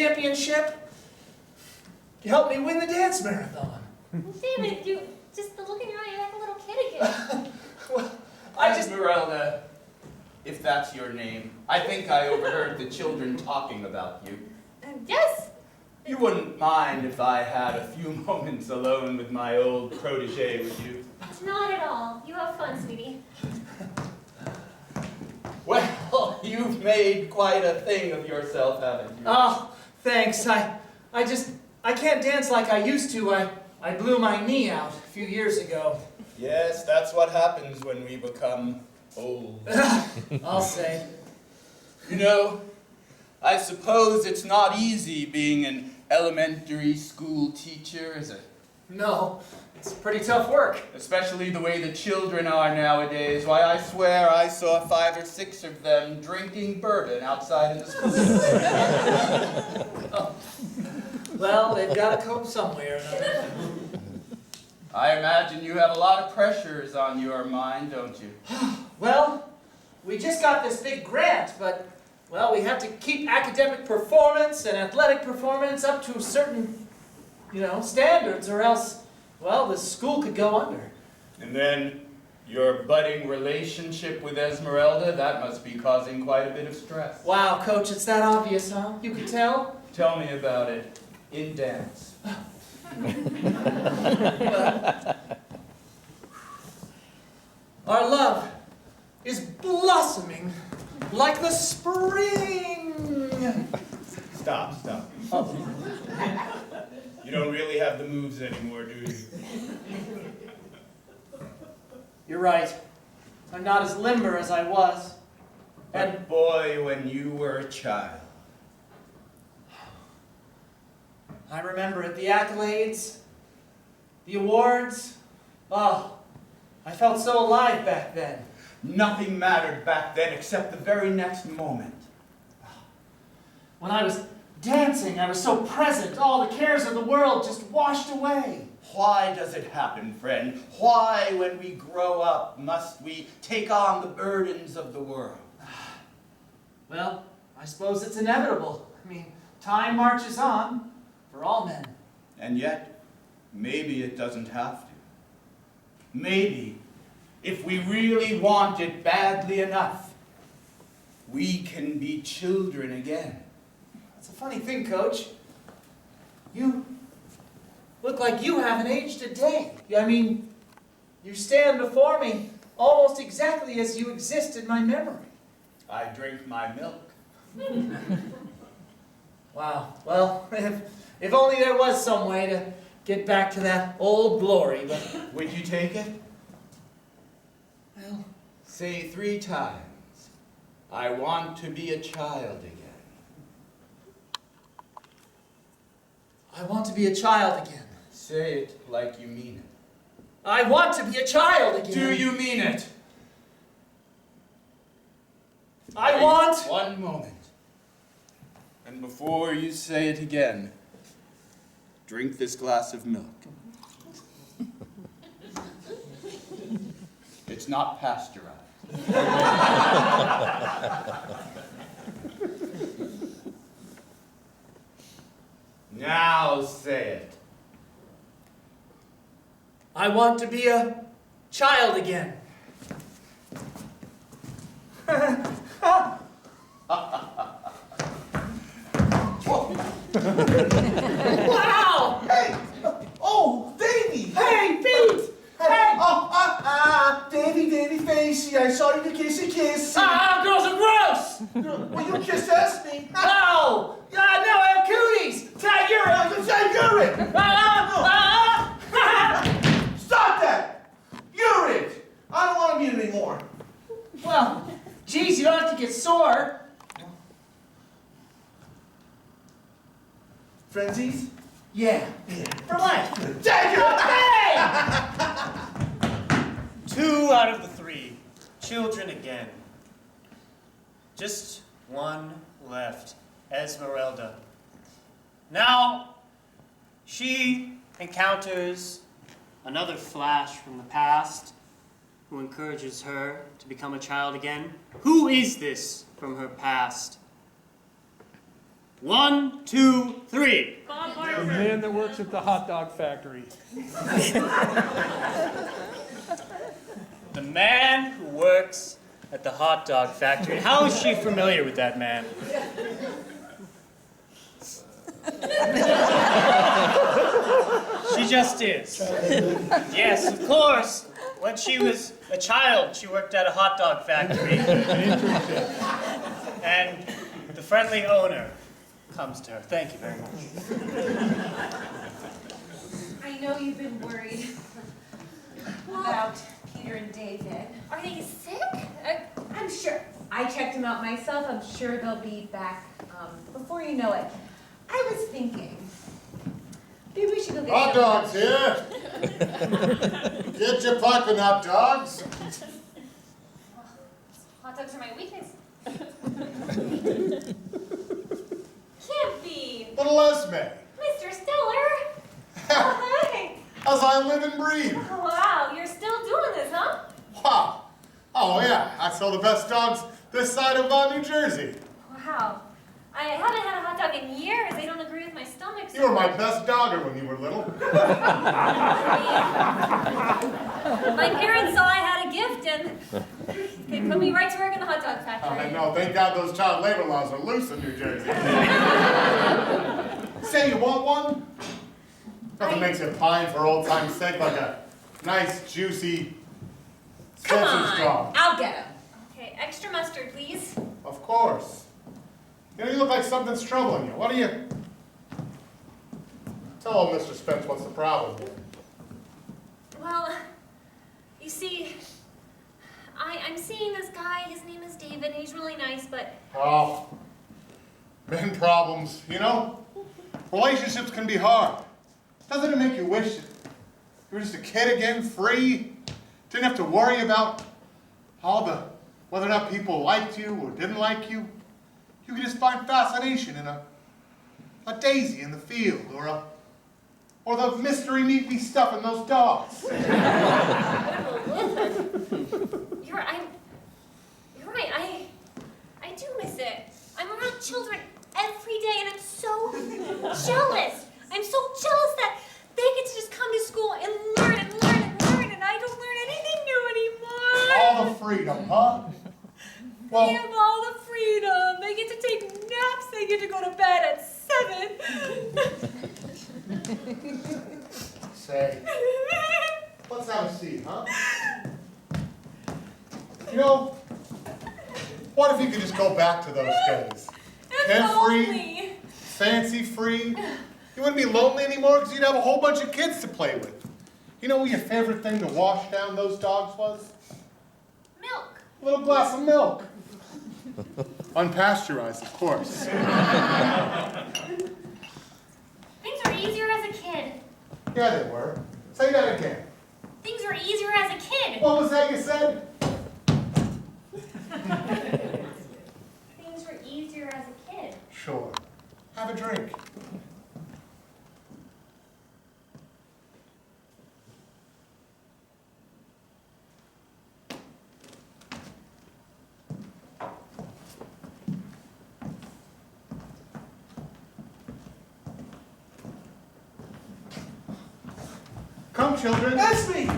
championship. You helped me win the dance marathon. David, just the look in your eye, you're like a little kid again. Well, Esmeralda, if that's your name, I think I overheard the children talking about you. Yes. You wouldn't mind if I had a few moments alone with my old protege, would you? Not at all. You have fun, sweetie. Well, you've made quite a thing of yourself, haven't you? Oh, thanks. I can't dance like I used to. I blew my knee out a few years ago. Yes, that's what happens when we become old. I'll say. You know, I suppose it's not easy being an elementary school teacher, is it? No, it's pretty tough work. Especially the way the children are nowadays. Why, I swear I saw 5 or 6 of them drinking bourbon outside in the school. Oh. Well, they've got to cope some way or another. I imagine you have a lot of pressures on your mind, don't you? Well, we just got this big grant, but, well, we have to keep academic performance and athletic performance up to certain, standards, or else, well, the school could go under. And then your budding relationship with Esmeralda, that must be causing quite a bit of stress. Wow, Coach, it's that obvious, huh? You could tell? Tell me about it in dance. Our love is blossoming like the spring. Stop. Oh. You don't really have the moves anymore, do you? You're right. I'm not as limber as I was. But boy, when you were a child. I remember it, the accolades, the awards. Oh, I felt so alive back then. Nothing mattered back then except the very next moment. When I was dancing, I was so present, all the cares of the world just washed away. Why does it happen, friend? Why, when we grow up, must we take on the burdens of the world? Well, I suppose it's inevitable. I mean, time marches on for all men. And yet, maybe it doesn't have to. Maybe, if we really want it badly enough, we can be children again. It's a funny thing, Coach. You look like you haven't aged a day. I mean, you stand before me almost exactly as you exist in my memory. I drink my milk. Wow. Well, if only there was some way to get back to that old glory, but... Would you take it? Well... Say 3 times, I want to be a child again. I want to be a child again. Say it like you mean it. I want to be a child again. Do you mean it? I want... One moment. And before you say it again, drink this glass of milk. It's not pasteurized. Now say it. I want to be a child again. Wow! Hey! Oh, Davy! Hey, Pete! Hey! Davy Facey, I saw you kiss. Girls are gross! Well, you just asked me. No! No, I have cooties! Tag urine! Say urine! Stop that! Urine! I don't want to be it anymore. Well, geez, you don't have to get sore. Frenzies? Yeah. For what? Take it! Hey! 2 out of the 3. Children again. Just one left. Esmeralda. Now, she encounters another flash from the past who encourages her to become a child again. Who is this from her past? 1, 2, 3. Bob The Barker. man that works at the hot dog factory. The man who works at the hot dog factory. How is she familiar with that man? She just is. Yes, of course. When she was a child, she worked at a hot dog factory. And the friendly owner comes to her. Thank you very much. I know you've been worried about Peter and David. Are they sick? I'm sure. I checked them out myself. I'm sure they'll be back before you know it. I was thinking, maybe we should go get Hot some dogs here. Get your pucking hot dogs. Hot dogs are my weakness. Can't be. Little Esme. Mr. Stellar. Oh, hey. As I live and breathe. Oh, wow, you're still doing this, huh? Wow. Oh yeah, I sell the best dogs this side of New Jersey. Wow. I haven't had a hot dog in years. They don't agree with my stomach. You were my best dogger when you were little. My parents saw I had a gift and they put me right to work in the hot dog factory. I know, thank God those child labor laws are loose in New Jersey. Say, you want one? Nothing makes you pine for old time's sake like a nice, juicy, Come Spencer's on, dog. I'll get them. Okay, extra mustard, please. Of course. You know, you look like something's troubling you. What are you? Tell old Mr. Spence what's the problem here. Well, you see, I'm seeing this guy. His name is David, and he's really nice, but Oh, men problems, you know? Relationships can be hard. Doesn't it make you wish that you were just a kid again, free? Didn't have to worry about whether or not people liked you or didn't like you. You could just find fascination in a daisy in the field or the mystery meat we stuff in those dogs. you're right. I do miss it. I'm around children every day, and I'm so jealous. I'm so jealous that they get to just come to school and learn and learn and learn, and I don't learn anything new anymore. All the freedom, huh? Well, They have all the freedom. They get to take naps. They get to go to bed at 7. say, let's have a seat, huh? You know, what if you could just go back to those days? It's Carefree, lonely. fancy-free. You wouldn't be lonely anymore because you'd have a whole bunch of kids to play with. You know what your favorite thing to wash down those dogs was? Milk. A little glass of milk. Unpasteurized, of course. Things were easier as a kid. Yeah, they were. Say that again. Things were easier as a kid. What was that you said? Things were easier as a kid. Sure. Have a drink. Come, children. That's me!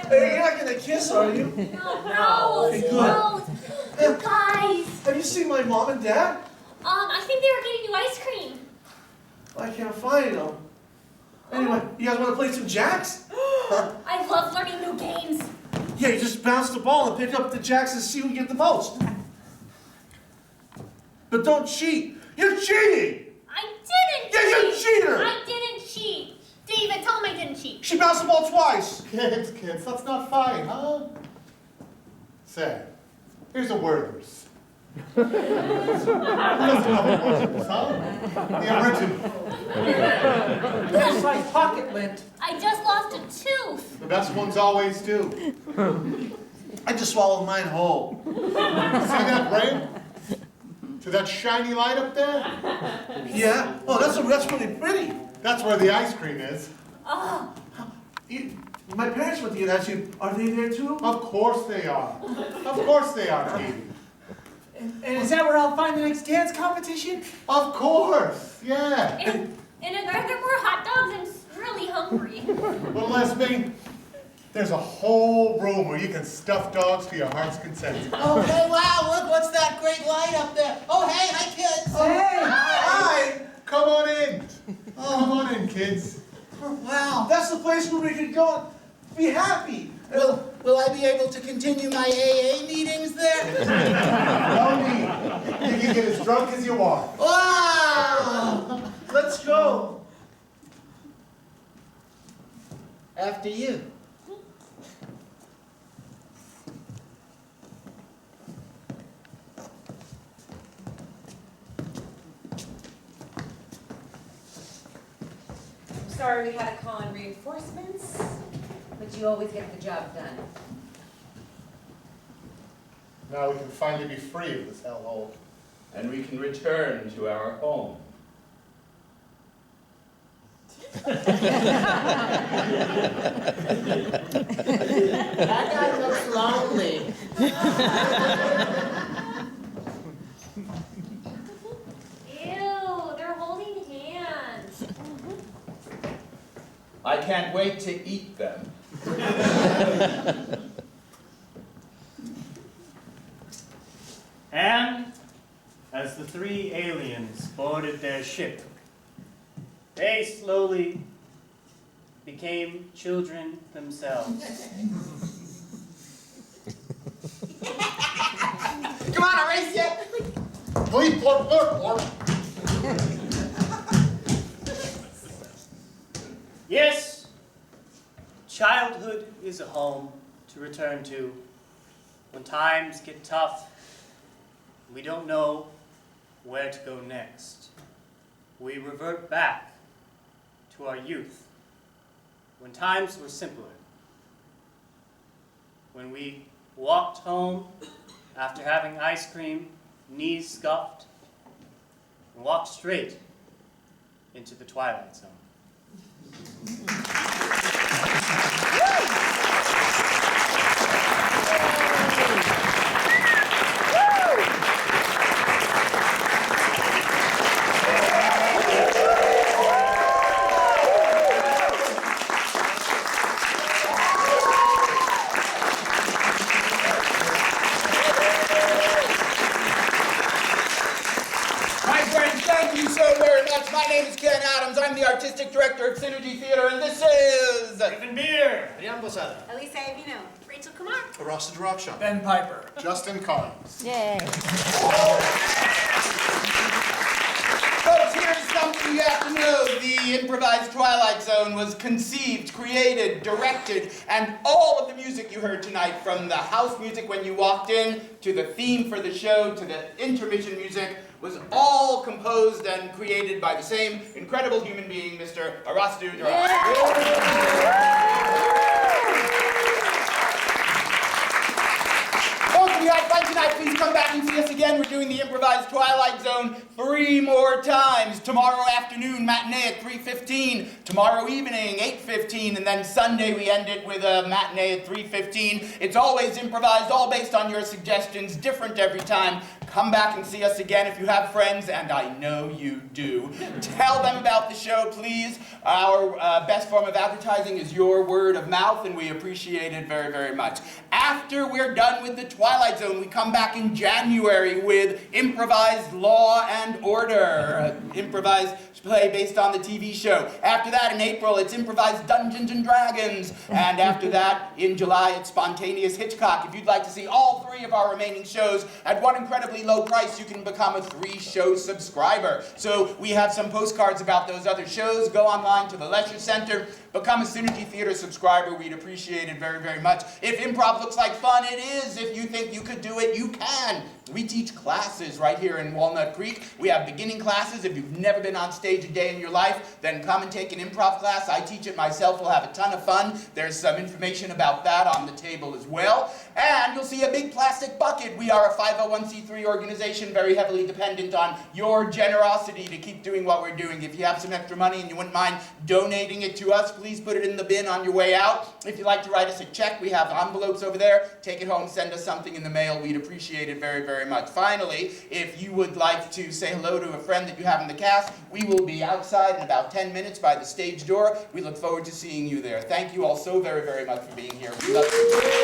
Hey, you're not gonna kiss, are you? No, Okay, good. no. You guys. Have you seen my mom and dad? I think they were getting you ice cream. I can't find them. Anyway, you guys want to play some jacks? I love learning new games. Yeah, you just bounce the ball and pick up the jacks and see who get the most. But don't cheat. You're cheating! I didn't Yeah, you're a cheat. cheater! I didn't cheat. David, tell him I didn't cheat. She bounced the ball twice. Kids, that's not fine, huh? Say, here's a wordless. Who doesn't know what wordless, huh? The original. It's like pocket lint. I just lost a tooth. The best ones always do. I just swallowed mine whole. See that brain? See that shiny light up there? Yeah? Oh, that's really pretty. That's where the ice cream is. Oh, You My parents went to get you. Are they there too? Of course they are. Of course they are, Katie. And is that where I'll find the next dance competition? Of course, yeah. And are there more hot dogs? I'm really hungry. Well, Leslie, there's a whole room where you can stuff dogs to your heart's content. Oh, hey, wow, look, what's that great light up there? Oh, hey, hi, kids. Oh, hey! Hi! Come on in. Come on in, kids. Wow. That's the place where we could go and be happy. Will I be able to continue my AA meetings there? No need. You can get as drunk as you want. Wow! Let's go. After you. I'm sorry we had to call in reinforcements, but you always get the job done. Now we can finally be free of this hellhole. And we can return to our home. That guy looks lonely. Ew, they're holding hands. I can't wait to eat them. And as the three aliens boarded their ship, they slowly became children themselves. Come on, I'll race you. Please, Lord. Yes, childhood is a home to return to. When times get tough, we don't know where to go next. We revert back to our youth, when times were simpler. When we walked home after having ice cream, knees scuffed, and walked straight into the Twilight Zone. My name is Ken Adams. I'm the artistic director of Synergy Theater, and this is... Even beer! Rian Posada. Elisa Avino. Rachel Kumar. Rasta Drogshaw. Ben Piper. Justin Collins. Yay. Folks, here's something you have to know. The improvised Twilight Zone was conceived, created, directed, and all of the music you heard tonight, from the house music when you walked in, to the theme for the show, to the intermission music, was all composed and created by the same incredible human being, Mr. Arastu Folks, if you had fun tonight, please come back and see us again. We're doing the improvised Twilight Zone 3 more times. Tomorrow afternoon, matinee at 3:15. Tomorrow evening, 8:15. And then Sunday, we end it with a matinee at 3:15. It's always improvised, all based on your suggestions, different every time. Come back and see us again if you have friends, and I know you do. Tell them about the show, please. Our best form of advertising is your word of mouth, and we appreciate it very, very much. After we're done with the Twilight Zone, we come back in January with improvised Law and Order, improvised play based on the TV show. After that, in April, it's improvised Dungeons and Dragons. And after that, in July, it's Spontaneous Hitchcock. If you'd like to see all 3 of our remaining shows at one incredibly low price, you can become a 3-show subscriber. So we have some postcards about those other shows. Go online to the Leisure Center. Become a Synergy Theater subscriber. We'd appreciate it very, very much. If improv looks like fun, it is. If you think you could do it, you can. We teach classes right here in Walnut Creek. We have beginning classes. If you've never been on stage a day in your life, then come and take an improv class. I teach it myself. We'll have a ton of fun. There's some information about that on the table as well. And you'll see a big plastic bucket. We are a 501c3 organization, very heavily dependent on your generosity to keep doing what we're doing. If you have some extra money and you wouldn't mind donating it to us, please put it in the bin on your way out. If you'd like to write us a check, we have envelopes over there. Take it home, send us something in the mail. We'd appreciate it very, very much. Finally, if you would like to say hello to a friend that you have in the cast, we will be outside in about 10 minutes by the stage door. We look forward to seeing you there. Thank you all so very, very much for being here. We love you.